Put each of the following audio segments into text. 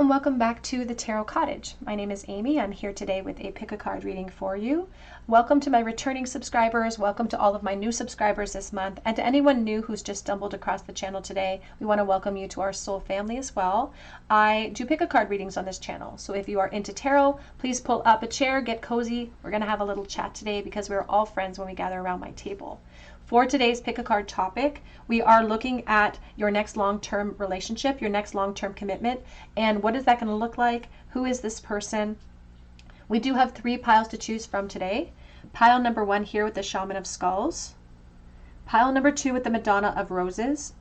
and welcome back to the Tarot Cottage. My name is Amy. I'm here today with a pick a card reading for you. Welcome to my returning subscribers. Welcome to all of my new subscribers this month. And to anyone new who's just stumbled across the channel today, we want to welcome you to our soul family as well. I do pick a card readings on this channel. So if you are into tarot, please pull up a chair, get cozy. We're going to have a little chat today because we're all friends when we gather around my table. For today's pick a card topic, we are looking at your next long-term relationship, your next long-term commitment, and what is that going to look like? Who is this person? We do have 3 piles to choose from today. Pile number 1 here with the Shaman of Skulls, pile number 2 with the Madonna of Roses,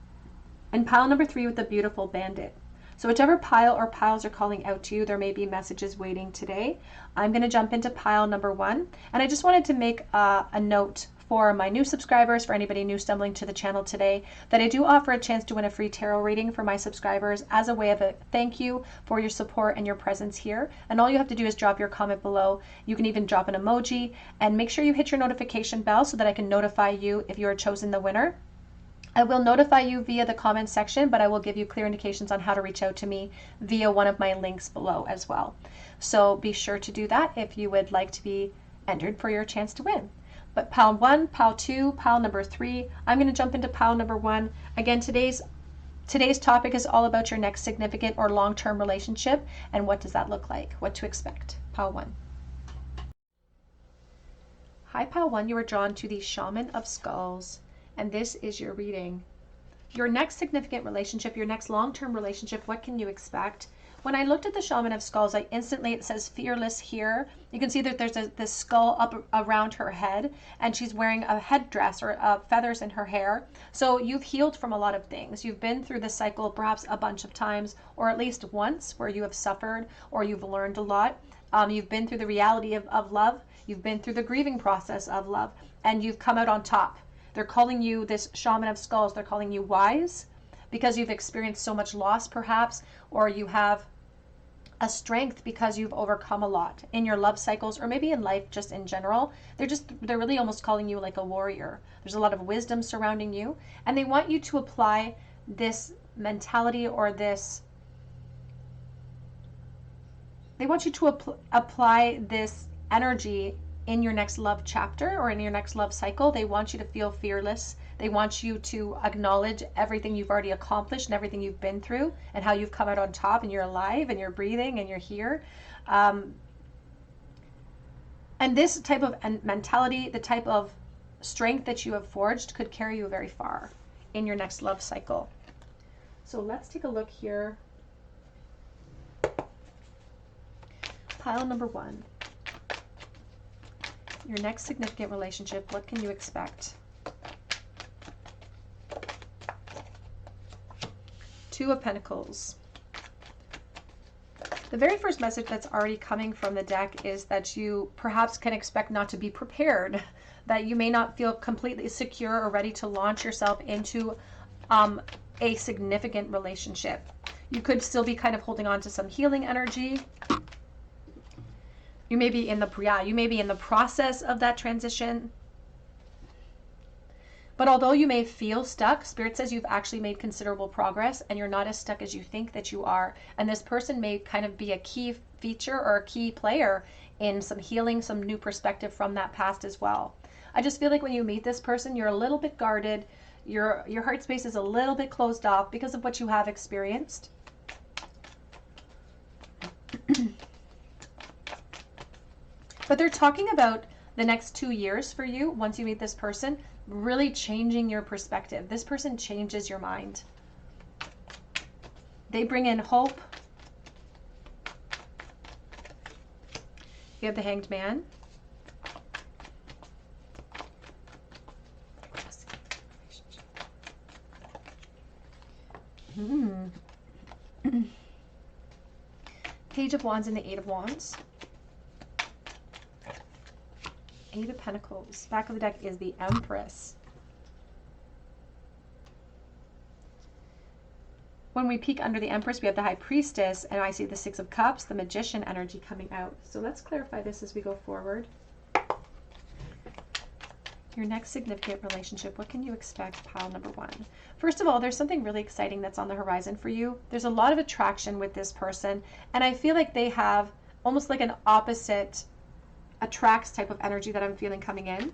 and pile number 3 with the Beautiful Bandit. So whichever pile or piles are calling out to you, there may be messages waiting today. I'm going to jump into pile number 1, and I just wanted to make a note for my new subscribers, for anybody new stumbling to the channel today, that I do offer a chance to win a free tarot reading for my subscribers as a way of a thank you for your support and your presence here. And all you have to do is drop your comment below. You can even drop an emoji, and make sure you hit your notification bell so that I can notify you if you are chosen the winner. I will notify you via the comment section, but I will give you clear indications on how to reach out to me via one of my links below as well. So be sure to do that if you would like to be entered for your chance to win. But pile 1, pile 2, pile number 3, I'm going to jump into pile number 1. Again, today's topic is all about your next significant or long-term relationship, and what does that look like, what to expect. Pile 1. Hi, pile 1, you are drawn to the Shaman of Skulls, and this is your reading. Your next significant relationship, your next long-term relationship, what can you expect? When I looked at the Shaman of Skulls, it says fearless here. You can see that there's this skull up around her head, and she's wearing a headdress or feathers in her hair. So you've healed from a lot of things. You've been through this cycle perhaps a bunch of times, or at least once, where you have suffered or you've learned a lot. You've been through the reality of love. You've been through the grieving process of love, and you've come out on top. They're calling you, this Shaman of Skulls, they're calling you wise, because you've experienced so much loss perhaps, or you have a strength because you've overcome a lot in your love cycles, or maybe in life just in general. They're really almost calling you like a warrior. There's a lot of wisdom surrounding you, and they want you to apply this mentality, or they want you to apply this energy in your next love chapter or in your next love cycle. They want you to feel fearless. They want you to acknowledge everything you've already accomplished and everything you've been through, and how you've come out on top, and you're alive and you're breathing and you're here. And this type of mentality, the type of strength that you have forged, could carry you very far in your next love cycle. So let's take a look here. Pile number 1. Your next significant relationship, what can you expect? 2 of Pentacles. The very first message that's already coming from the deck is that you perhaps can expect not to be prepared, that you may not feel completely secure or ready to launch yourself into a significant relationship. You could still be kind of holding on to some healing energy. You may be in the process of that transition. But although you may feel stuck, Spirit says you've actually made considerable progress, and you're not as stuck as you think that you are. And this person may kind of be a key feature or a key player in some healing, some new perspective from that past as well. I just feel like when you meet this person, you're a little bit guarded. Your heart space is a little bit closed off because of what you have experienced. But they're talking about the next 2 years for you, once you meet this person, really changing your perspective. This person changes your mind. They bring in hope. You have the Hanged Man. Page of Wands and the 8 of Wands. 8 of Pentacles. Back of the deck is the Empress. When we peek under the Empress, we have the High Priestess, and I see the 6 of Cups, the Magician energy coming out. So let's clarify this as we go forward. Your next significant relationship, what can you expect, pile number one? First of all, there's something really exciting that's on the horizon for you. There's a lot of attraction with this person, and I feel like they have almost like an opposite attracts type of energy that I'm feeling coming in.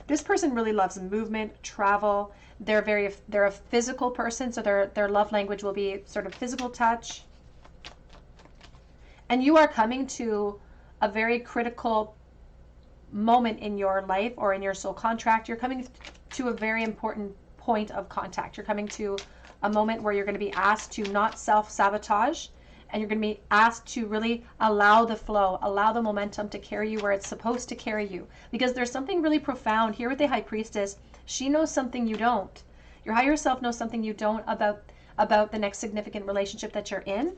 This person really loves movement, travel. They're a physical person, so their love language will be sort of physical touch. And you are coming to a very critical moment in your life or in your soul contract. You're coming to a very important point of contact. You're coming to a moment where you're going to be asked to not self-sabotage, and you're going to be asked to really allow the flow, allow the momentum to carry you where it's supposed to carry you. Because there's something really profound here with the High Priestess. She knows something you don't. Your higher self knows something you don't about the next significant relationship that you're in.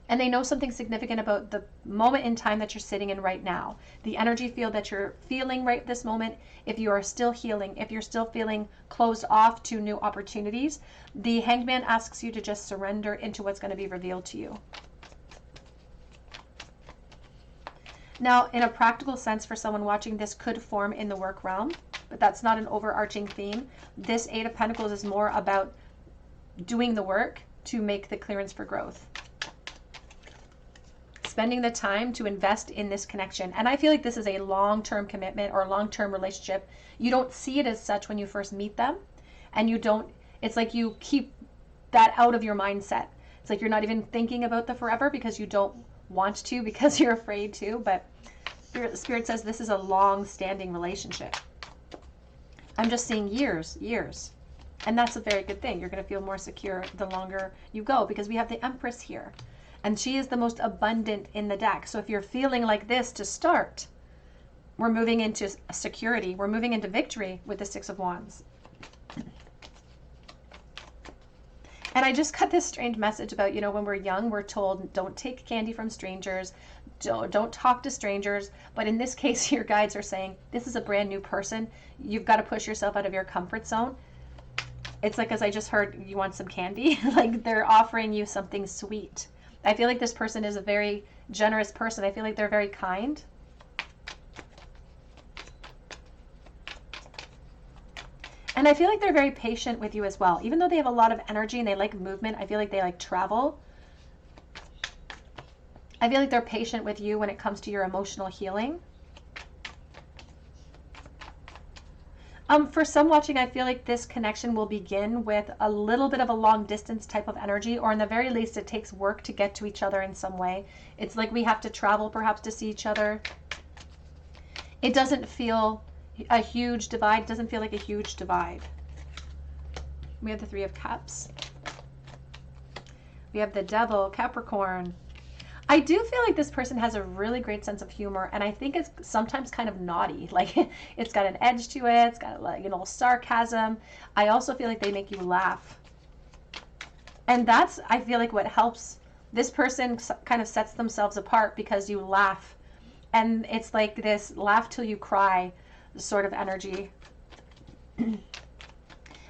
And they know something significant about the moment in time that you're sitting in right now. The energy field that you're feeling right this moment. If you are still healing, if you're still feeling closed off to new opportunities, the Hanged Man asks you to just surrender into what's going to be revealed to you. Now, in a practical sense, for someone watching, this could form in the work realm, but that's not an overarching theme. This Eight of Pentacles is more about doing the work to make the clearance for growth. Spending the time to invest in this connection. And I feel like this is a long-term commitment or a long-term relationship. You don't see it as such when you first meet them, and you don't, it's like you keep that out of your mindset. It's like you're not even thinking about the forever because you don't want to, because you're afraid to, but Spirit says this is a long-standing relationship. I'm just seeing years. And that's a very good thing. You're going to feel more secure the longer you go, because we have the Empress here. And she is the most abundant in the deck. So if you're feeling like this to start, we're moving into security. We're moving into victory with the Six of Wands. And I just got this strange message about, you know, when we're young, we're told don't take candy from strangers, don't talk to strangers. But in this case, your guides are saying this is a brand new person. You've got to push yourself out of your comfort zone. It's like, as I just heard, you want some candy? Like they're offering you something sweet. I feel like this person is a very generous person. I feel like they're very kind. And I feel like they're very patient with you as well. Even though they have a lot of energy and they like movement, I feel like they like travel. I feel like they're patient with you when it comes to your emotional healing. For some watching, I feel like this connection will begin with a little bit of a long distance type of energy, or in the very least, it takes work to get to each other in some way. It's like we have to travel perhaps to see each other. It doesn't feel a huge divide. It doesn't feel like a huge divide. We have the Three of Cups. We have the Devil, Capricorn. I do feel like this person has a really great sense of humor, and I think it's sometimes kind of naughty. Like it's got an edge to it. It's got like, you know, sarcasm. I also feel like they make you laugh. And that's, I feel like, what helps. This person kind of sets themselves apart because you laugh. And it's like this laugh till you cry sort of energy.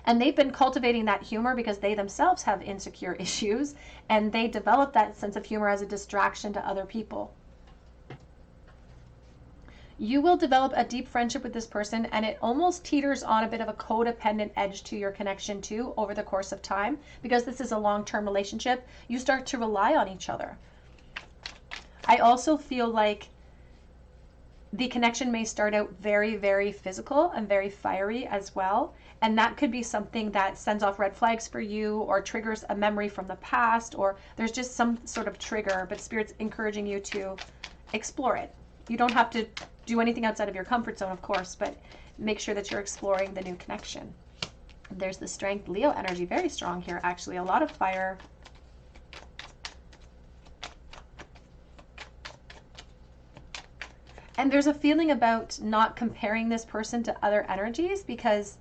And they've been cultivating that humor because they themselves have insecure issues, and they develop that sense of humor as a distraction to other people. You will develop a deep friendship with this person, and it almost teeters on a bit of a codependent edge to your connection too over the course of time, because this is a long-term relationship. You start to rely on each other. I also feel like the connection may start out very, very physical and very fiery as well. And that could be something that sends off red flags for you, or triggers a memory from the past, or there's just some sort of trigger, but Spirit's encouraging you to explore it. You don't have to do anything outside of your comfort zone, of course, but make sure that you're exploring the new connection. There's the Strength, Leo energy, very strong here, actually. A lot of fire. And there's a feeling about not comparing this person to other energies, because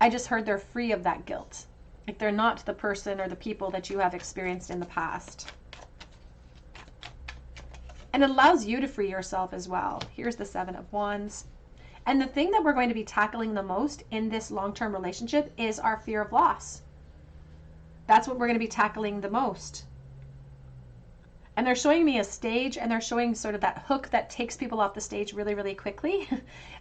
I just heard they're free of that guilt. Like they're not the person or the people that you have experienced in the past. And it allows you to free yourself as well. Here's the Seven of Wands. And the thing that we're going to be tackling the most in this long-term relationship is our fear of loss. That's what we're going to be tackling the most. And they're showing me a stage, and they're showing sort of that hook that takes people off the stage really, really quickly.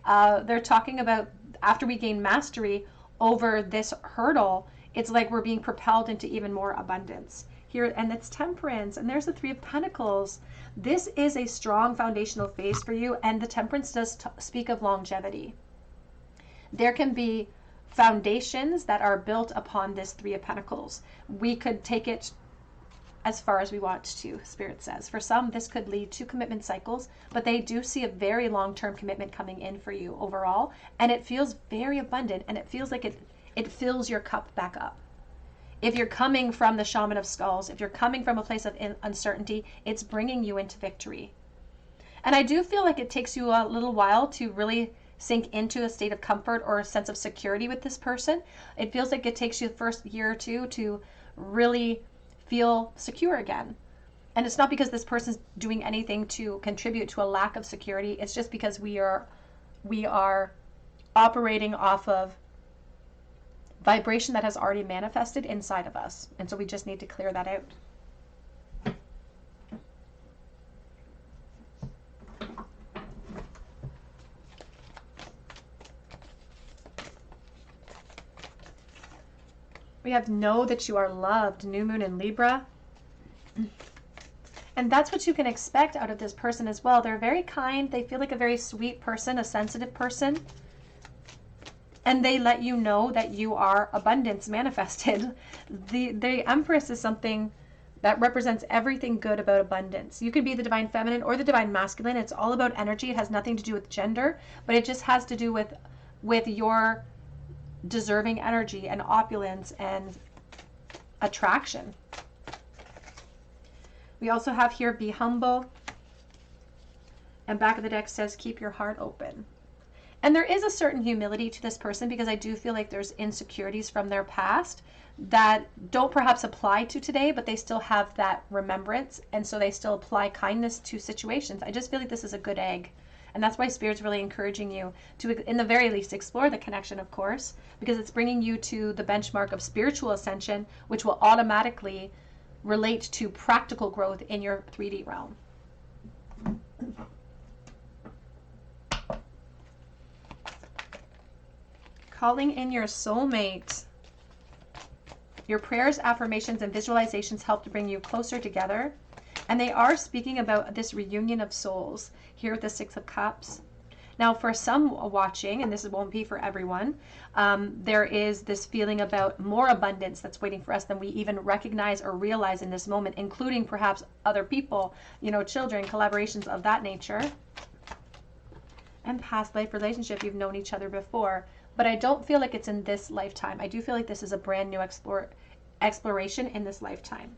They're talking about after we gain mastery over this hurdle, it's like we're being propelled into even more abundance. Here, and it's Temperance, and there's the Three of Pentacles. This is a strong foundational phase for you, and the Temperance does speak of longevity. There can be foundations that are built upon this Three of Pentacles. We could take it as far as we want to, Spirit says. For some, this could lead to commitment cycles, but they do see a very long-term commitment coming in for you overall, and it feels very abundant, and it feels like it fills your cup back up. If you're coming from the Shaman of Skulls, if you're coming from a place of uncertainty, it's bringing you into victory. And I do feel like it takes you a little while to really sink into a state of comfort or a sense of security with this person. It feels like it takes you the first year or two to really feel secure again. And it's not because this person's doing anything to contribute to a lack of security. It's just because we are operating off of vibration that has already manifested inside of us. And so we just need to clear that out. We have know that you are loved, new moon in Libra. And that's what you can expect out of this person as well. They're very kind. They feel like a very sweet person, a sensitive person. And they let you know that you are abundance manifested. The Empress is something that represents everything good about abundance. You could be the divine feminine or the divine masculine. It's all about energy. It has nothing to do with gender, but it just has to do with your deserving energy and opulence and attraction. We also have here, be humble. And back of the deck says, keep your heart open. And there is a certain humility to this person, because I do feel like there's insecurities from their past that don't perhaps apply to today, but they still have that remembrance. And so they still apply kindness to situations. I just feel like this is a good egg. And that's why Spirit's really encouraging you to, in the very least, explore the connection, of course, because it's bringing you to the benchmark of spiritual ascension, which will automatically relate to practical growth in your 3D realm. Calling in your soulmate. Your prayers, affirmations, and visualizations help to bring you closer together. And they are speaking about this reunion of souls here with the Six of Cups. Now, for some watching, and this won't be for everyone, there is this feeling about more abundance that's waiting for us than we even recognize or realize in this moment, including perhaps other people, you know, children, collaborations of that nature. And past life relationship, you've known each other before. But I don't feel like it's in this lifetime. I do feel like this is a brand new exploration in this lifetime.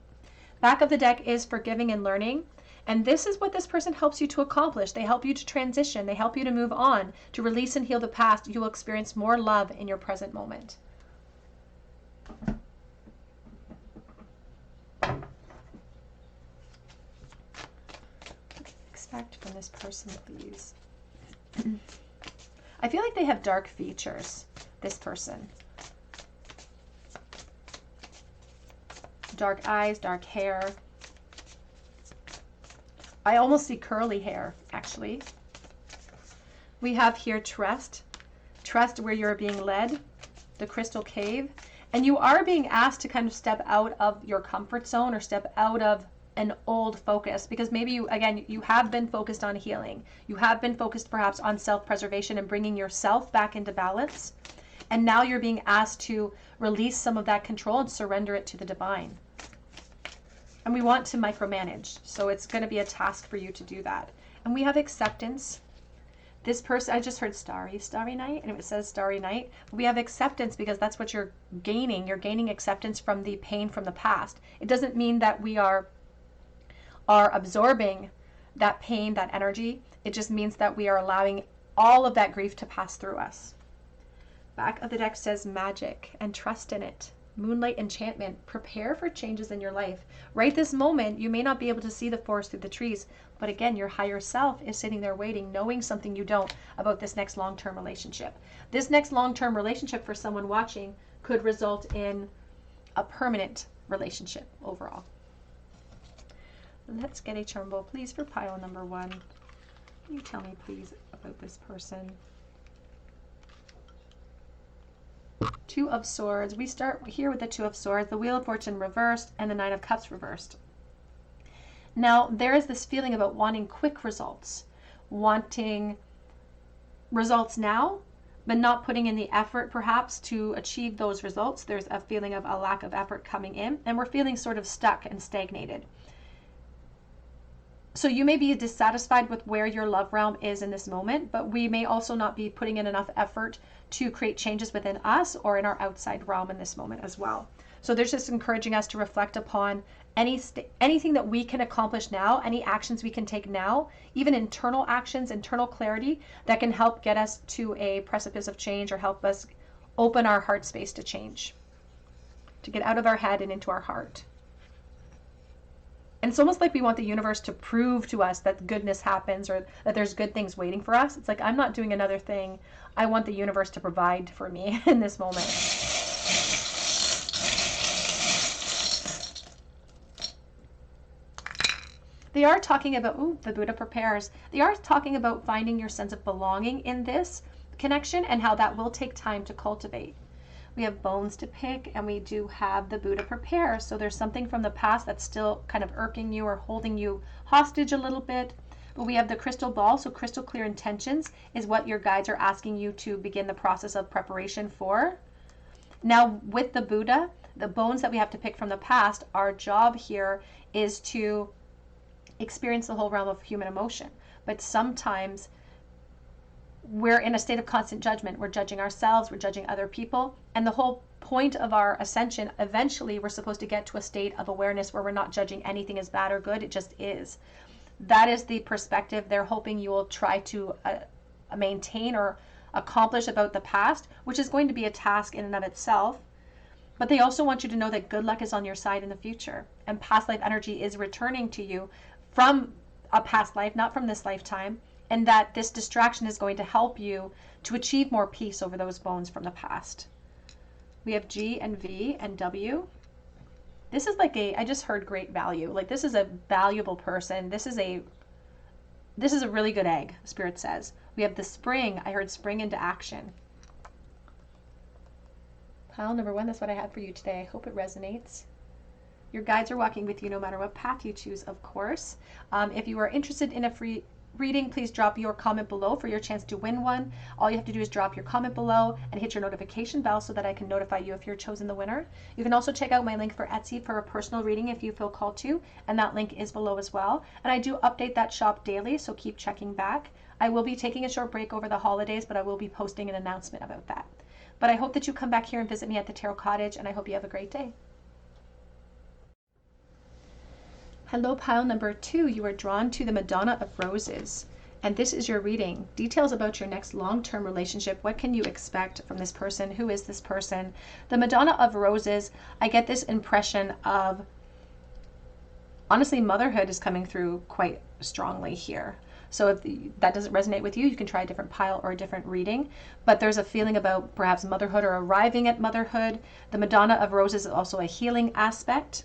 Back of the deck is forgiving and learning. And this is what this person helps you to accomplish. They help you to transition. They help you to move on, to release and heal the past. You will experience more love in your present moment. Expect from this person, please. I feel like they have dark features, this person. Dark eyes, dark hair. I almost see curly hair, actually. We have here trust. Trust where you're being led. The crystal cave. And you are being asked to kind of step out of your comfort zone or step out of an old focus, because maybe you, again, you have been focused on healing. You have been focused perhaps on self-preservation and bringing yourself back into balance. And now you're being asked to release some of that control and surrender it to the divine. And we want to micromanage. So it's going to be a task for you to do that. And we have acceptance. This person, I just heard starry night, and it says starry night. We have acceptance because that's what you're gaining. You're gaining acceptance from the pain from the past. It doesn't mean that we are absorbing that pain, that energy. It just means that we are allowing all of that grief to pass through us. Back of the deck says magic and trust in it. Moonlight enchantment. Prepare for changes in your life. Right this moment, you may not be able to see the forest through the trees, but again, your higher self is sitting there waiting, knowing something you don't about this next long-term relationship. This next long-term relationship for someone watching could result in a permanent relationship overall. Let's get a charm please, for pile number 1. Can you tell me, please, about this person? Two of Swords. We start here with the Two of Swords, the Wheel of Fortune reversed, and the Nine of Cups reversed. Now, there is this feeling about wanting quick results, wanting results now, but not putting in the effort perhaps to achieve those results. There's a feeling of a lack of effort coming in, and we're feeling sort of stuck and stagnated. So you may be dissatisfied with where your love realm is in this moment, but we may also not be putting in enough effort to create changes within us or in our outside realm in this moment as well. So there's just encouraging us to reflect upon anything that we can accomplish now, any actions we can take now, even internal actions, internal clarity that can help get us to a precipice of change or help us open our heart space to change, to get out of our head and into our heart. And it's almost like we want the universe to prove to us that goodness happens or that there's good things waiting for us. It's like, I'm not doing another thing. I want the universe to provide for me in this moment. They are talking about, ooh, the Buddha prepares. They are talking about finding your sense of belonging in this connection and how that will take time to cultivate. We have bones to pick, and we do have the Buddha prepare. So there's something from the past that's still kind of irking you or holding you hostage a little bit. But we have the crystal ball, so crystal clear intentions is what your guides are asking you to begin the process of preparation for. Now with the Buddha, the bones that we have to pick from the past, our job here is to experience the whole realm of human emotion. But sometimes we're in a state of constant judgment. We're judging ourselves, we're judging other people. And the whole point of our ascension, eventually we're supposed to get to a state of awareness where we're not judging anything as bad or good. It just is. That is the perspective they're hoping you will try to maintain or accomplish about the past, which is going to be a task in and of itself. But they also want you to know that good luck is on your side in the future. And past life energy is returning to you from a past life, not from this lifetime. And that this distraction is going to help you to achieve more peace over those bones from the past. We have G and V and W. This is like I just heard great value. Like, this is a valuable person. This is a really good egg, Spirit says. We have the Spring. I heard spring into action. Pile number 1, that's what I had for you today. I hope it resonates. Your guides are walking with you no matter what path you choose, of course. If you are interested in a free reading, please drop your comment below for your chance to win one. All you have to do is drop your comment below and hit your notification bell so that I can notify you if you're chosen the winner. You can also check out my link for Etsy for a personal reading if you feel called to, and that link is below as well. And I do update that shop daily, so keep checking back. I will be taking a short break over the holidays, but I will be posting an announcement about that. But I hope that you come back here and visit me at the Tarot Cottage, and I hope you have a great day. Hello, pile number 2. You are drawn to the Madonna of Roses. And this is your reading. Details about your next long-term relationship. What can you expect from this person? Who is this person? The Madonna of Roses, I get this impression of, honestly, motherhood is coming through quite strongly here. So if that doesn't resonate with you, you can try a different pile or a different reading. But there's a feeling about perhaps motherhood or arriving at motherhood. The Madonna of Roses is also a healing aspect.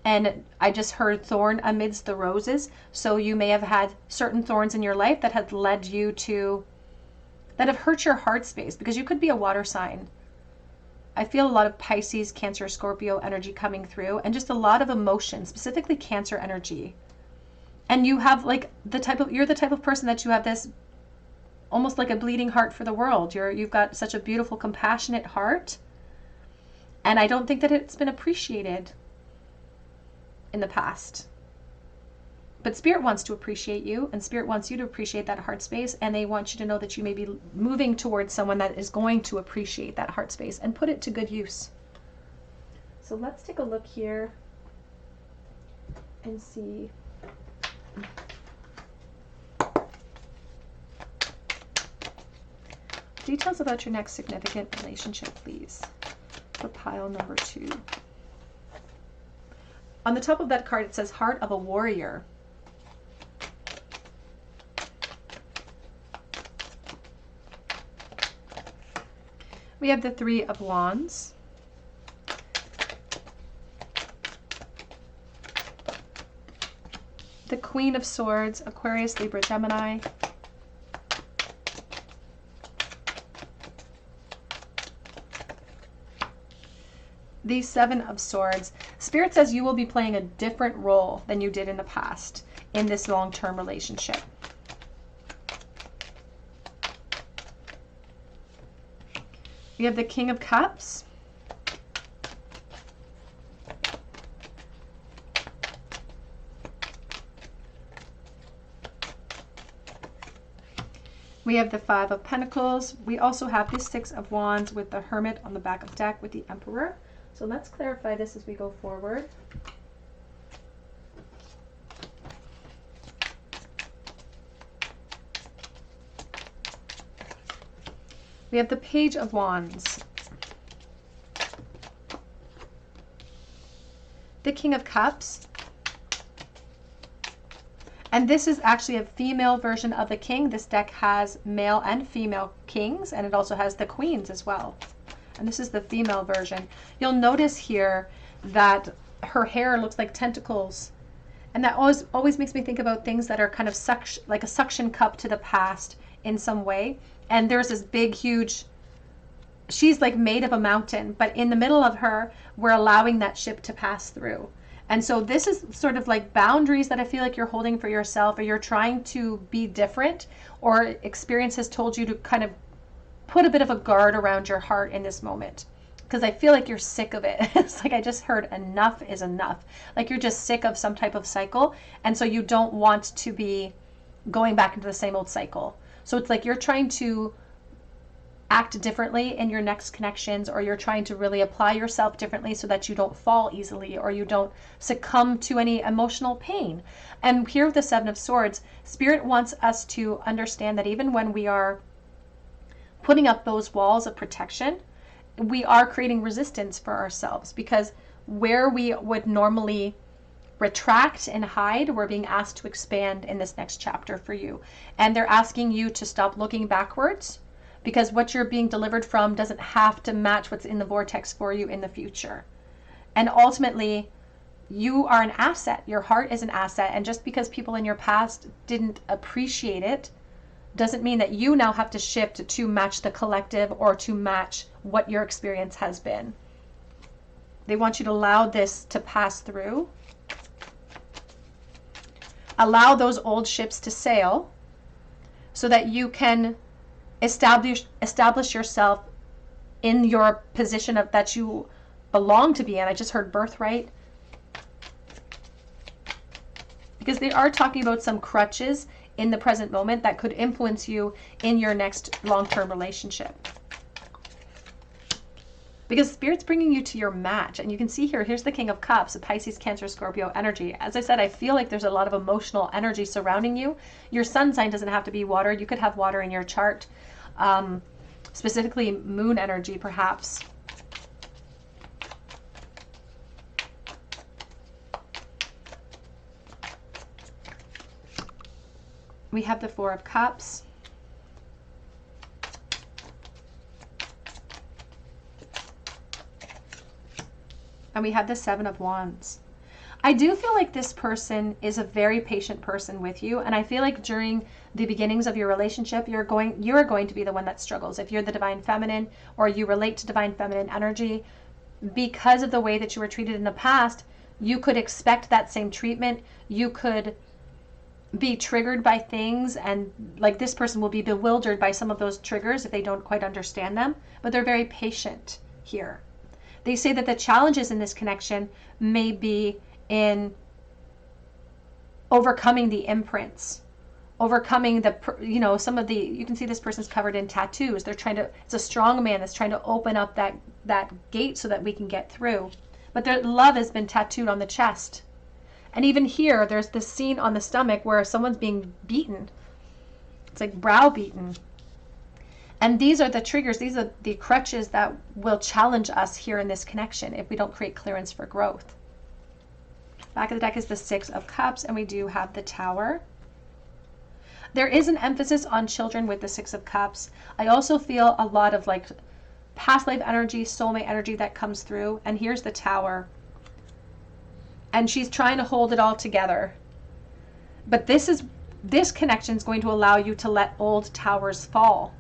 And I just heard thorn amidst the roses. So you may have had certain thorns in your life that have led you to, that have hurt your heart space, because you could be a water sign. I feel a lot of Pisces, Cancer, Scorpio energy coming through, and just a lot of emotion, specifically Cancer energy. And you have like you're the type of person that you have this almost like a bleeding heart for the world. You've got such a beautiful, compassionate heart. And I don't think that it's been appreciated in the past. But Spirit wants to appreciate you, and Spirit wants you to appreciate that heart space, and they want you to know that you may be moving towards someone that is going to appreciate that heart space and put it to good use. So let's take a look here and see. Details about your next significant relationship, please, for pile number 2. On the top of that card, it says Heart of a Warrior. We have the 3 of Wands. The Queen of Swords, Aquarius, Libra, Gemini. The Seven of Swords. Spirit says you will be playing a different role than you did in the past in this long-term relationship. We have the King of Cups. We have the Five of Pentacles. We also have the Six of Wands with the Hermit on the back of the deck with the Emperor. So let's clarify this as we go forward. We have the Page of Wands. The King of Cups. And this is actually a female version of the king. This deck has male and female kings, and it also has the queens as well. And this is the female version. You'll notice here that her hair looks like tentacles. And that always makes me think about things that are kind of like a suction cup to the past in some way. And there's this big, huge, she's like made of a mountain, but in the middle of her, we're allowing that ship to pass through. And so this is sort of like boundaries that I feel like you're holding for yourself, or you're trying to be different, or experience has told you to kind of put a bit of a guard around your heart in this moment. Because I feel like you're sick of it. It's like I just heard enough is enough. Like you're just sick of some type of cycle. And so you don't want to be going back into the same old cycle. So it's like you're trying to act differently in your next connections, or you're trying to really apply yourself differently so that you don't fall easily, or you don't succumb to any emotional pain. And here with the Seven of Swords, Spirit wants us to understand that even when we are putting up those walls of protection, we are creating resistance for ourselves, because where we would normally retract and hide, we're being asked to expand in this next chapter for you. And they're asking you to stop looking backwards, because what you're being delivered from doesn't have to match what's in the vortex for you in the future. And ultimately, you are an asset. Your heart is an asset. And just because people in your past didn't appreciate it doesn't mean that you now have to shift to match the collective or to match what your experience has been. They want you to allow this to pass through. Allow those old ships to sail so that you can establish yourself in your position of that you belong to be in. I just heard birthright. Because they are talking about some crutches in the present moment that could influence you in your next long-term relationship. Because Spirit's bringing you to your match. And you can see here, here's the King of Cups, a Pisces, Cancer, Scorpio energy. As I said, I feel like there's a lot of emotional energy surrounding you. Your sun sign doesn't have to be water. You could have water in your chart, specifically moon energy, perhaps. We have the Four of Cups. And we have the Seven of Wands. I do feel like this person is a very patient person with you. And I feel like during the beginnings of your relationship, you're going to be the one that struggles. If you're the Divine Feminine, or you relate to Divine Feminine energy, because of the way that you were treated in the past, you could expect that same treatment. You could be triggered by things, and like this person will be bewildered by some of those triggers if they don't quite understand them, but they're very patient here. They say that the challenges in this connection may be in overcoming the imprints, overcoming the, some of the, you can see this person's covered in tattoos. They're trying to, it's a strong man that's trying to open up that gate so that we can get through. But their love has been tattooed on the chest. And even here, there's this scene on the stomach where someone's being beaten. It's like browbeaten. And these are the triggers. These are the crutches that will challenge us here in this connection if we don't create clearance for growth. Back of the deck is the Six of Cups, and we do have the Tower. There is an emphasis on children with the Six of Cups. I also feel a lot of like past life energy, soulmate energy that comes through. And here's the Tower. And she's trying to hold it all together. But this connection is going to allow you to let old towers fall.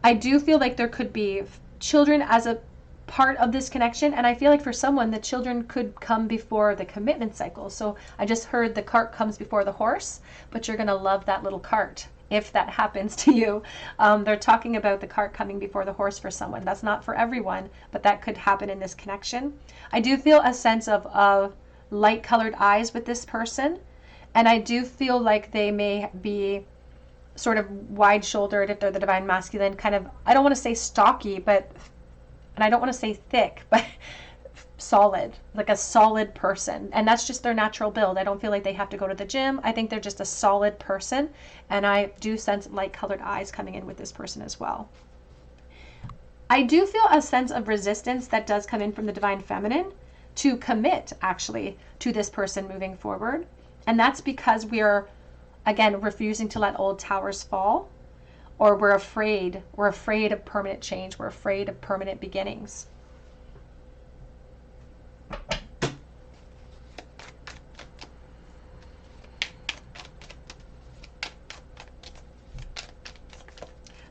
I do feel like there could be children as a part of this connection, and I feel like for someone the children could come before the commitment cycle. So I just heard the cart comes before the horse, but you're going to love that little cart if that happens to you. They're talking about the cart coming before the horse for someone. That's not for everyone, but that could happen in this connection. I do feel a sense of light colored eyes with this person, and I do feel like they may be sort of wide shouldered if they're the divine masculine, kind of, I don't want to say stocky, but, and I don't want to say thick, but solid, like a solid person. And that's just their natural build. I don't feel like they have to go to the gym. I think they're just a solid person. And I do sense light colored eyes coming in with this person as well. I do feel a sense of resistance that does come in from the divine feminine to commit actually to this person moving forward. And that's because we're, again, refusing to let old towers fall, or we're afraid of permanent change. We're afraid of permanent beginnings.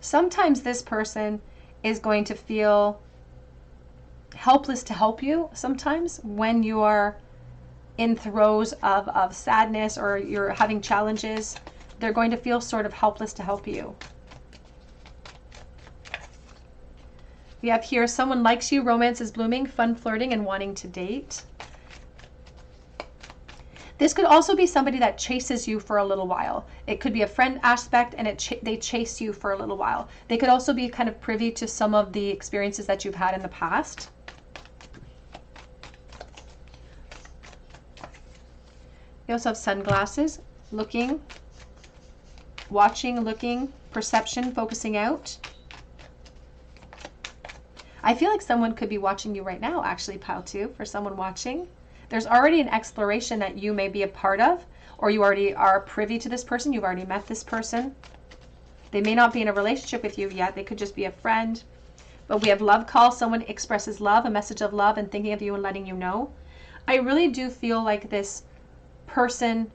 Sometimes this person is going to feel helpless to help you sometimes when you are in throes of sadness or you're having challenges. They're going to feel sort of helpless to help you. We have here, someone likes you, romance is blooming, fun flirting, and wanting to date. This could also be somebody that chases you for a little while. It could be a friend aspect, and they chase you for a little while. They could also be kind of privy to some of the experiences that you've had in the past. You also have sunglasses, looking, watching, looking, perception, focusing out. I feel like someone could be watching you right now, actually, pile 2, for someone watching. There's already an exploration that you may be a part of, or you already are privy to this person. You've already met this person. They may not be in a relationship with you yet. They could just be a friend. But we have love call. Someone expresses love, a message of love, and thinking of you and letting you know. I really do feel like this person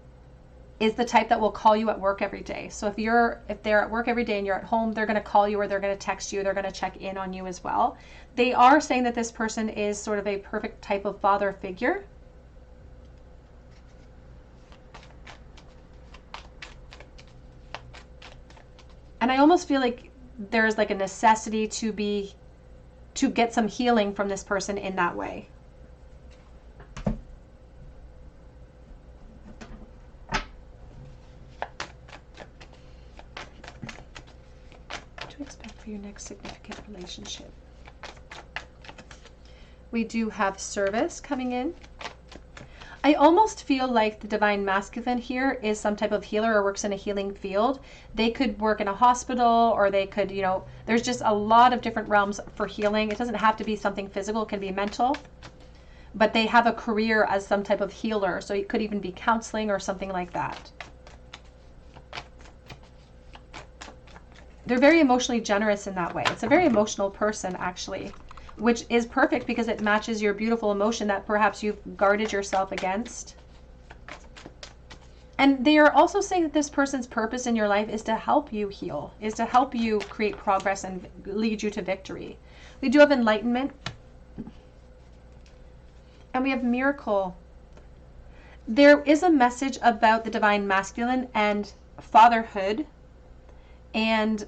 is the type that will call you at work every day. So if they're at work every day and you're at home, they're going to call you, or they're going to text you, they're going to check in on you as well. They are saying that this person is sort of a perfect type of father figure. And I almost feel like there's like a necessity to get some healing from this person in that way. For your next significant relationship. We do have service coming in. I almost feel like the divine masculine here is some type of healer or works in a healing field. They could work in a hospital, or they could, there's just a lot of different realms for healing. It doesn't have to be something physical, it can be mental. But they have a career as some type of healer, so it could even be counseling or something like that. They're very emotionally generous in that way. It's a very emotional person, actually, which is perfect because it matches your beautiful emotion that perhaps you've guarded yourself against. And they are also saying that this person's purpose in your life is to help you heal, is to help you create progress and lead you to victory. We do have enlightenment. And we have miracle. There is a message about the divine masculine and fatherhood and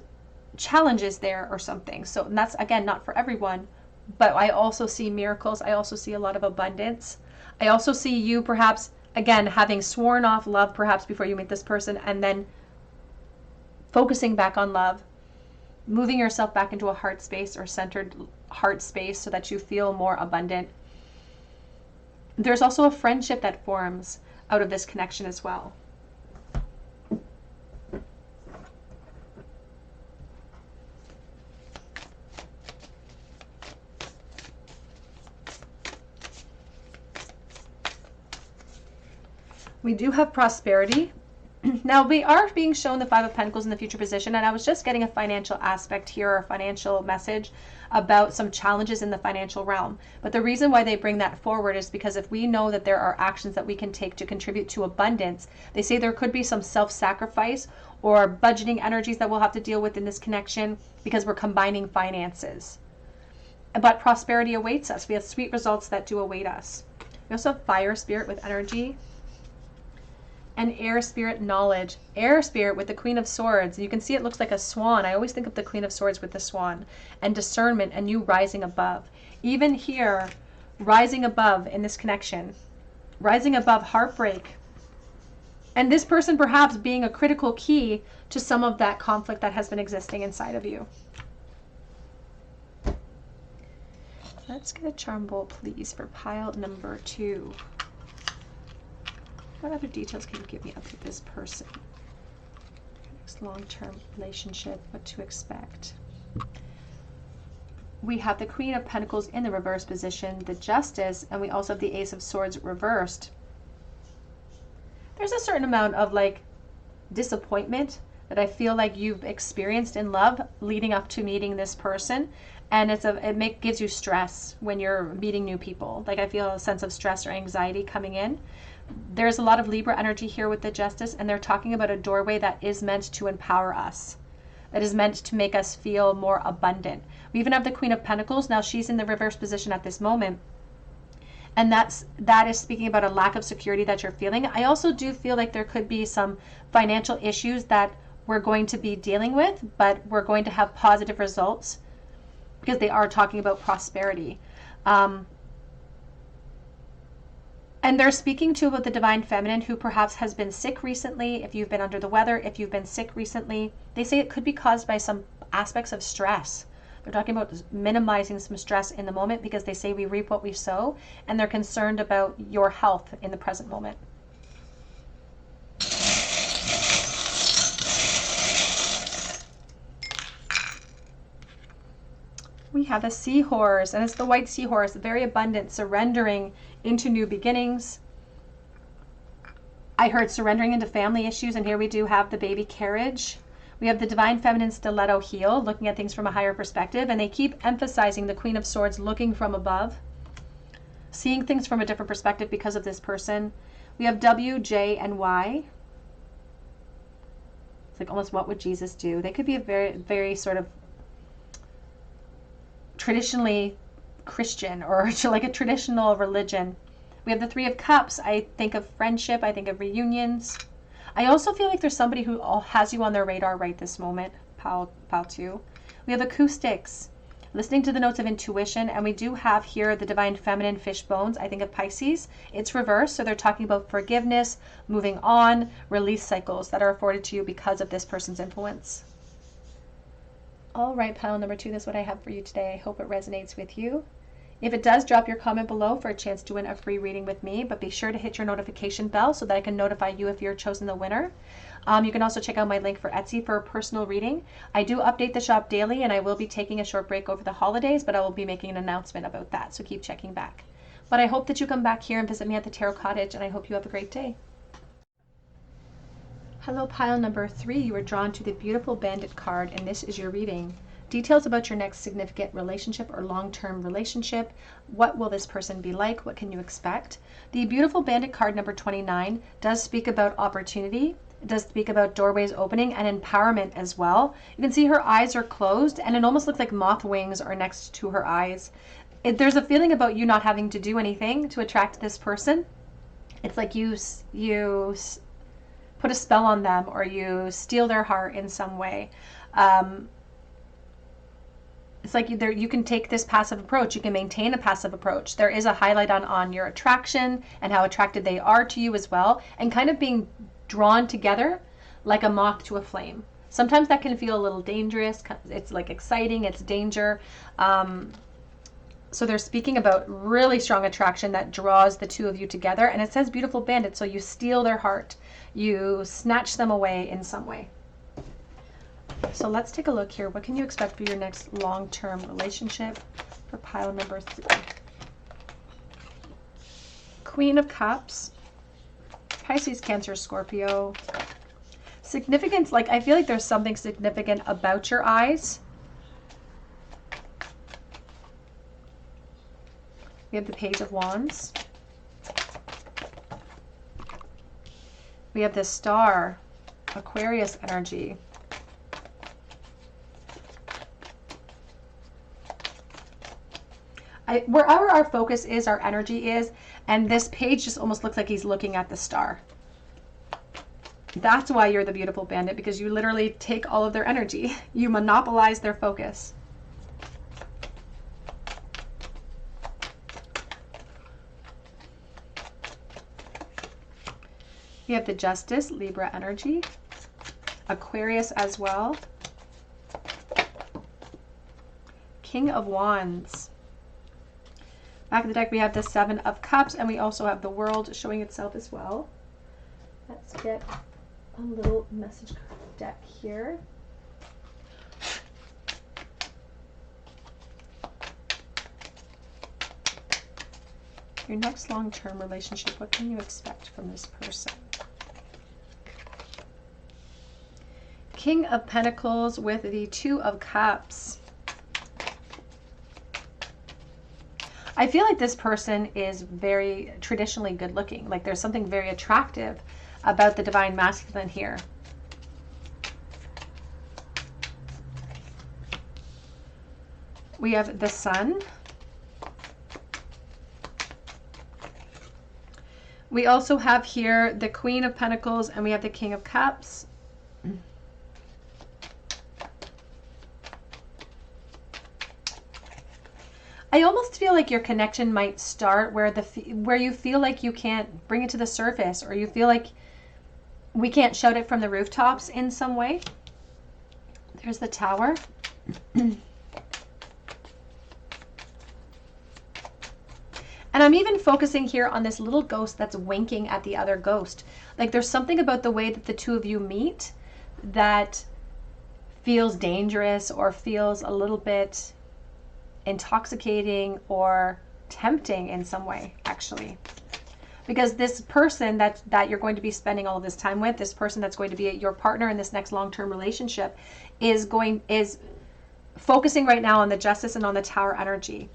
challenges there or something. So that's, again, not for everyone, but I also see miracles. I also see a lot of abundance. I also see you perhaps, again, having sworn off love perhaps before you meet this person, and then focusing back on love, moving yourself back into a heart space or centered heart space so that you feel more abundant. There's also a friendship that forms out of this connection as well. We do have prosperity. Now, we are being shown the Five of Pentacles in the future position, and I was just getting a financial aspect here, or a financial message about some challenges in the financial realm. But the reason why they bring that forward is because if we know that there are actions that we can take to contribute to abundance, they say there could be some self-sacrifice or budgeting energies that we'll have to deal with in this connection because we're combining finances. But prosperity awaits us. We have sweet results that do await us. We also have fire spirit with energy. And air spirit knowledge. Air spirit with the Queen of Swords. You can see it looks like a swan. I always think of the Queen of Swords with the swan. And discernment and you rising above. Even here, rising above in this connection. Rising above heartbreak. And this person perhaps being a critical key to some of that conflict that has been existing inside of you. Let's get a charm bowl, please, for pile number 2. What other details can you give me about this person? Next long-term relationship, what to expect. We have the Queen of Pentacles in the reverse position, the Justice, and we also have the Ace of Swords reversed. There's a certain amount of like disappointment that I feel like you've experienced in love leading up to meeting this person. And it gives you stress when you're meeting new people. Like I feel a sense of stress or anxiety coming in. There's a lot of Libra energy here with the Justice, and they're talking about a doorway that is meant to empower us, that is meant to make us feel more abundant. We even have the Queen of Pentacles. Now she's in the reverse position at this moment, and that is speaking about a lack of security that you're feeling. I also do feel like there could be some financial issues that we're going to be dealing with, but we're going to have positive results because they are talking about prosperity. And they're speaking too about the Divine Feminine who perhaps has been sick recently. If you've been under the weather, if you've been sick recently, they say it could be caused by some aspects of stress. They're talking about minimizing some stress in the moment because they say we reap what we sow, and they're concerned about your health in the present moment. We have a seahorse, and it's the white seahorse, very abundant, surrendering into new beginnings. I heard surrendering into family issues, and here we do have the baby carriage. We have the Divine Feminine stiletto heel, looking at things from a higher perspective, and they keep emphasizing the Queen of Swords looking from above, seeing things from a different perspective because of this person. We have W, J, and Y. It's like almost what would Jesus do? They could be a very, very sort of traditionally Christian or like a traditional religion. We have the Three of Cups. I think of friendship. I think of reunions. I also feel like there's somebody who has you on their radar right this moment. Pile 2. We have acoustics, listening to the notes of intuition, and we do have here the Divine Feminine fish bones. I think of Pisces. It's reversed, so they're talking about forgiveness, moving on, release cycles that are afforded to you because of this person's influence. All right, pile number 2, that's what I have for you today. I hope it resonates with you. If it does, drop your comment below for a chance to win a free reading with me, but be sure to hit your notification bell so that I can notify you if you're chosen the winner. You can also check out my link for Etsy for a personal reading. I do update the shop daily, and I will be taking a short break over the holidays, but I will be making an announcement about that, so keep checking back. But I hope that you come back here and visit me at the Tarot Cottage, and I hope you have a great day. Hello, pile number 3. You were drawn to the beautiful Bandit card, and this is your reading. Details about your next significant relationship or long-term relationship. What will this person be like? What can you expect? The beautiful Bandit card number 29 does speak about opportunity. It does speak about doorways opening and empowerment as well. You can see her eyes are closed, and it almost looks like moth wings are next to her eyes. There's a feeling about you not having to do anything to attract this person. It's like you put a spell on them, or you steal their heart in some way. It's like you can take this passive approach. You can maintain a passive approach. There is a highlight on your attraction and how attracted they are to you as well, and kind of being drawn together like a moth to a flame. Sometimes that can feel a little dangerous. It's like exciting, it's danger. So they're speaking about really strong attraction that draws the two of you together. And it says beautiful bandit, so you steal their heart. You snatch them away in some way. So let's take a look here. What can you expect for your next long-term relationship for pile number 3? Queen of Cups, Pisces, Cancer, Scorpio, Significance, like I feel like there's something significant about your eyes. We have the Page of Wands. We have the Star, Aquarius energy. Wherever our focus is, our energy is, and this page just almost looks like he's looking at the star. That's why you're the beautiful bandit, because you literally take all of their energy. You monopolize their focus. We have the Justice, Libra energy, Aquarius as well, King of Wands. Back of the deck, we have the Seven of Cups, and we also have the World showing itself as well. Let's get a little message deck here. Your next long-term relationship, what can you expect from this person? King of Pentacles with the Two of Cups. I feel like this person is very traditionally good looking. Like there's something very attractive about the Divine Masculine here. We have the Sun. We also have here the Queen of Pentacles, and we have the King of Cups. I almost feel like your connection might start where you feel like you can't bring it to the surface, or you feel like we can't shout it from the rooftops in some way. There's the Tower. And I'm even focusing here on this little ghost that's winking at the other ghost. Like there's something about the way that the two of you meet that feels dangerous, or feels a little bit intoxicating or tempting in some way, actually. Because this person that you're going to be spending all of this time with, this person that's going to be your partner in this next long-term relationship, is focusing right now on the Justice and on the Tower energy.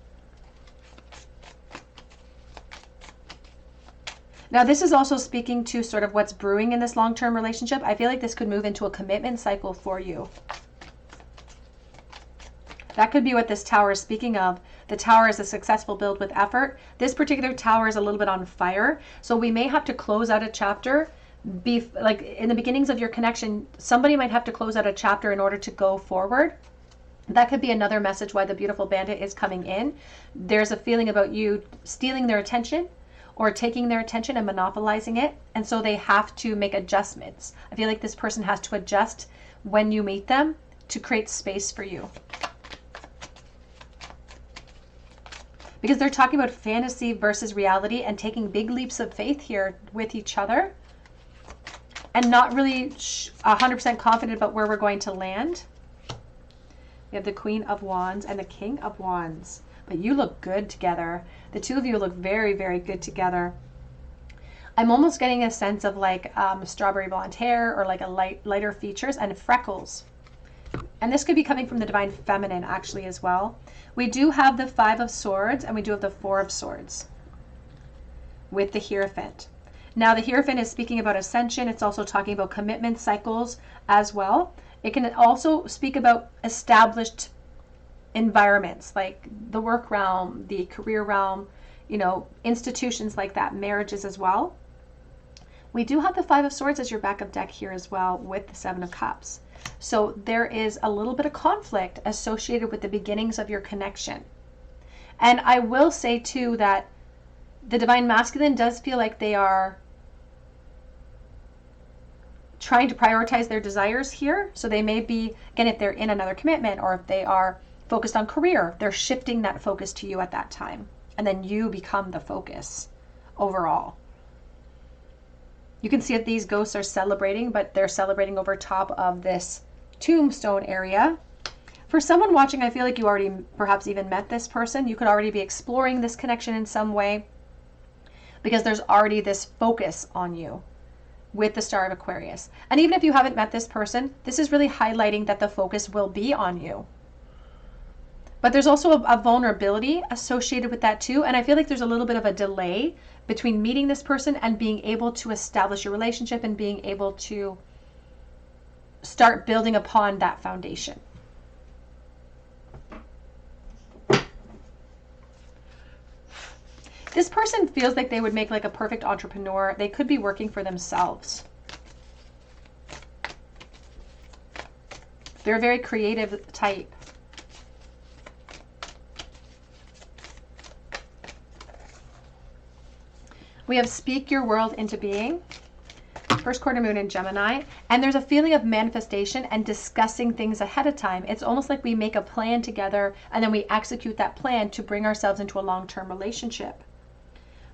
Now, this is also speaking to sort of what's brewing in this long-term relationship. I feel like this could move into a commitment cycle for you. That could be what this Tower is speaking of. The Tower is a successful build with effort. This particular Tower is a little bit on fire. So we may have to close out a chapter. Like in the beginnings of your connection, somebody might have to close out a chapter in order to go forward. That could be another message why the beautiful bandit is coming in. There's a feeling about you stealing their attention, or taking their attention and monopolizing it. And so they have to make adjustments. I feel like this person has to adjust when you meet them to create space for you. Because they're talking about fantasy versus reality and taking big leaps of faith here with each other, and not really 100% confident about where we're going to land. We have the Queen of Wands and the King of Wands. But you look good together. The two of you look very, very good together. I'm almost getting a sense of like strawberry blonde hair, or like a lighter features, and freckles. And this could be coming from the Divine Feminine actually as well. We do have the Five of Swords, and we do have the Four of Swords with the Hierophant. Now the Hierophant is speaking about ascension. It's also talking about commitment cycles as well. It can also speak about established environments, like the work realm, the career realm, you know, institutions like that, marriages as well. We do have the Five of Swords as your backup deck here as well, with the Seven of Cups. So there is a little bit of conflict associated with the beginnings of your connection. And I will say too that the Divine Masculine does feel like they are trying to prioritize their desires here. So they may be, again, if they're in another commitment, or if they are focused on career, they're shifting that focus to you at that time. And then you become the focus overall. You can see that these ghosts are celebrating, but they're celebrating over top of this tombstone area. For someone watching, I feel like you already perhaps even met this person. You could already be exploring this connection in some way, because there's already this focus on you. with the Star of Aquarius. And even if you haven't met this person, this is really highlighting that the focus will be on you. But there's also a vulnerability associated with that too. And I feel like there's a little bit of a delay between meeting this person and being able to establish a relationship and being able to start building upon that foundation. This person feels like they would make like a perfect entrepreneur. They could be working for themselves. They're a very creative type. We have speak your world into being. First quarter moon in Gemini. And there's a feeling of manifestation and discussing things ahead of time. It's almost like we make a plan together and then we execute that plan to bring ourselves into a long-term relationship.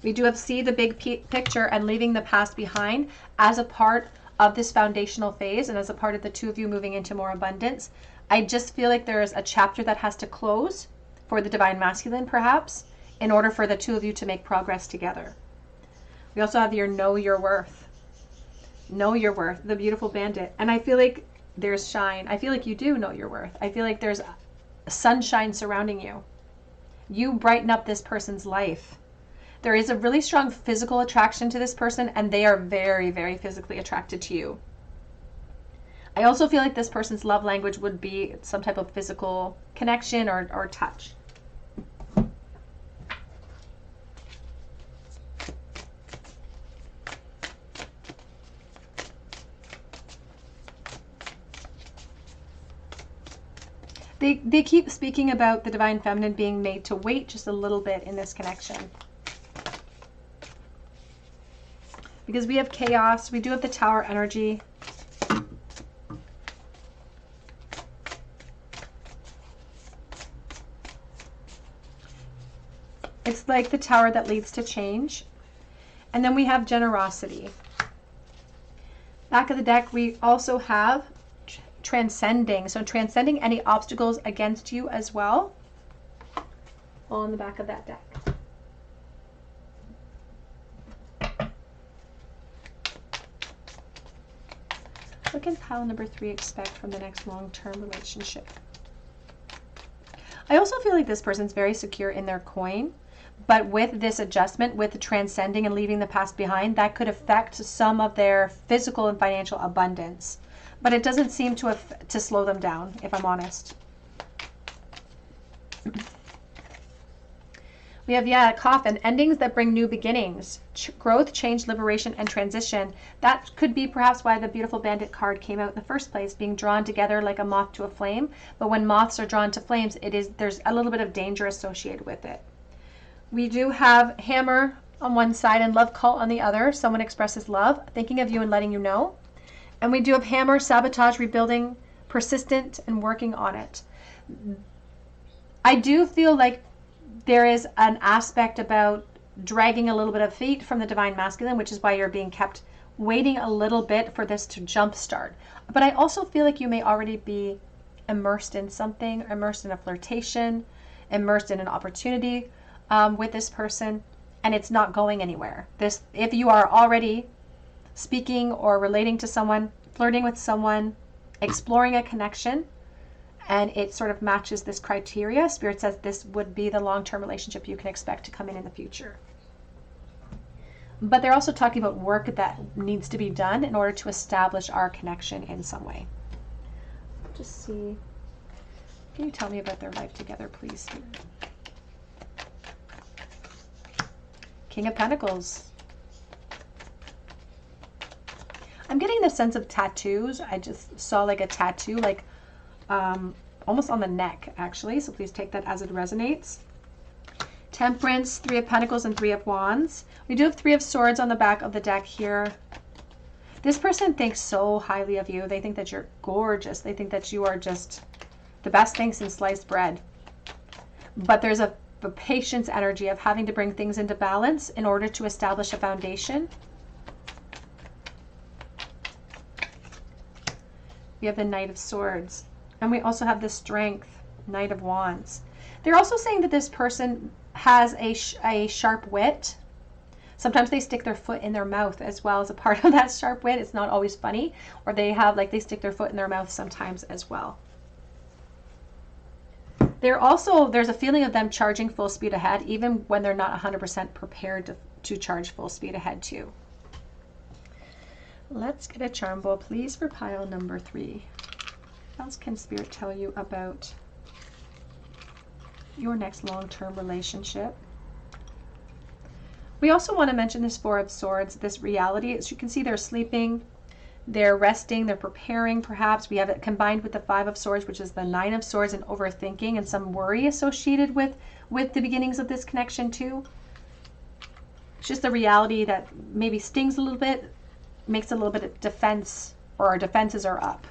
We do have see the big picture and leaving the past behind as a part of this foundational phase and as a part of the two of you moving into more abundance. I just feel like there is a chapter that has to close for the divine masculine, perhaps, in order for the two of you to make progress together. We also have your know your worth. Know your worth, the beautiful bandit. And I feel like there's shine. I feel like you do know your worth. I feel like there's sunshine surrounding you. You brighten up this person's life. There is a really strong physical attraction to this person, and they are very, very physically attracted to you. I also feel like this person's love language would be some type of physical connection or touch. They keep speaking about the divine feminine being made to wait just a little bit in this connection. Because we have chaos, we do have the Tower energy. It's like the Tower that leads to change. And then we have generosity. Back of the deck, we also have transcending. So transcending any obstacles against you as well. All on the back of that deck. What can pile number 3 expect from the next long-term relationship? I also feel like this person's very secure in their coin, but with this adjustment, with the transcending and leaving the past behind, that could affect some of their physical and financial abundance. But it doesn't seem to slow them down, if I'm honest. We have, coffin, endings that bring new beginnings, growth, change, liberation, and transition. That could be perhaps why the beautiful bandit card came out in the first place, being drawn together like a moth to a flame. But when moths are drawn to flames, there's a little bit of danger associated with it. We do have hammer on one side and love cult on the other. Someone expresses love, thinking of you and letting you know. And we do have hammer, sabotage, rebuilding, persistent, and working on it. I do feel like there is an aspect about dragging a little bit of feet from the divine masculine, which is why you're being kept waiting a little bit for this to jumpstart. But I also feel like you may already be immersed in something, immersed in a flirtation, immersed in an opportunity with this person, and it's not going anywhere. If you are already speaking or relating to someone, flirting with someone, exploring a connection, and it sort of matches this criteria, Spirit says this would be the long-term relationship you can expect to come in the future. But they're also talking about work that needs to be done in order to establish our connection in some way. Just see. Can you tell me about their life together, please, Spirit? King of Pentacles. I'm getting the sense of tattoos. I just saw like a tattoo, like almost on the neck, actually. So please take that as it resonates. Temperance, 3 of Pentacles, and 3 of Wands. We do have 3 of Swords on the back of the deck here. This person thinks so highly of you. They think that you're gorgeous. They think that you are just the best thing since sliced bread. But there's a patience energy of having to bring things into balance in order to establish a foundation. We have the Knight of Swords. And we also have the Strength, Knight of Wands. They're also saying that this person has a sharp wit, Sometimes they stick their foot in their mouth as well as a part of that sharp wit. It's not always funny. Or they have, like, they stick their foot in their mouth sometimes as well. There's a feeling of them charging full speed ahead, even when they're not 100% prepared to charge full speed ahead too. Let's get a charm bowl, please, for pile number 3. What else can Spirit tell you about your next long-term relationship? We also want to mention this Four of Swords, this reality. As you can see, they're sleeping, they're resting, they're preparing perhaps. We have it combined with the Five of Swords, which is the Nine of Swords, and overthinking and some worry associated with the beginnings of this connection too. It's just the reality that maybe stings a little bit, makes a little bit of defense, or our defenses are up.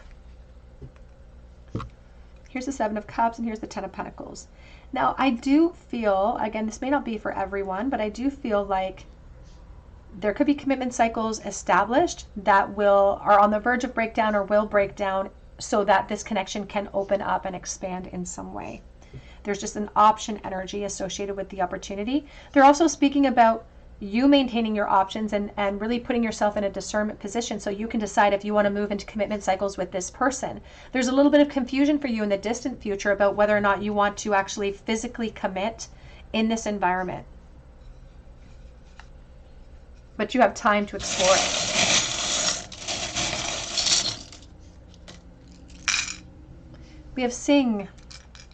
Here's the Seven of Cups, and here's the Ten of Pentacles. Now, I do feel, again, this may not be for everyone, but I do feel like there could be commitment cycles established that are on the verge of breakdown or will break down, so that this connection can open up and expand in some way. There's just an option energy associated with the opportunity. They're also speaking about you maintaining your options and really putting yourself in a discernment position so you can decide if you want to move into commitment cycles with this person. There's a little bit of confusion for you in the distant future about whether or not you want to actually physically commit in this environment. But you have time to explore it. We have Sing.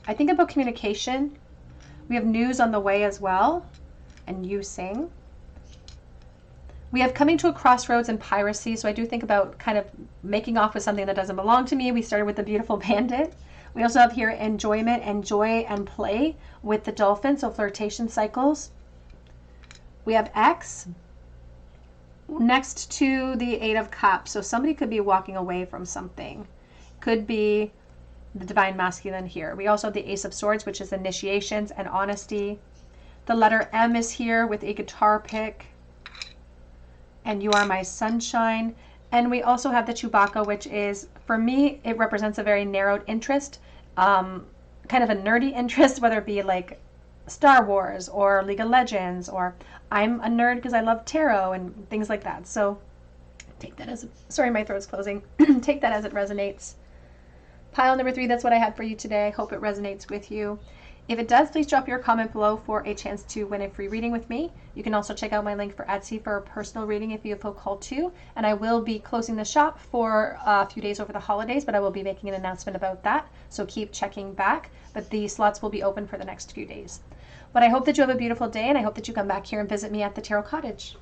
I think about communication. We have news on the way as well. And you sing. We have coming to a crossroads and piracy. So I do think about kind of making off with something that doesn't belong to me. We started with the Beautiful Bandit. We also have here enjoyment and joy and play with the Dolphin. So flirtation cycles. We have X next to the Eight of Cups. So somebody could be walking away from something. Could be the Divine Masculine here. We also have the Ace of Swords, which is initiations and honesty. The letter M is here with a guitar pick. And you are my sunshine. And we also have the Chewbacca, which is, for me, it represents a very narrowed interest, kind of a nerdy interest, whether it be like Star Wars or League of Legends, or I'm a nerd because I love tarot and things like that. So take that as, sorry, my throat's closing. Take that as it resonates. Pile number 3, that's what I had for you today. Hope it resonates with you. If it does, please drop your comment below for a chance to win a free reading with me. You can also check out my link for Etsy for a personal reading if you feel called to. And I will be closing the shop for a few days over the holidays, but I will be making an announcement about that. So keep checking back. But the slots will be open for the next few days. But I hope that you have a beautiful day, and I hope that you come back here and visit me at the Tarot Cottage.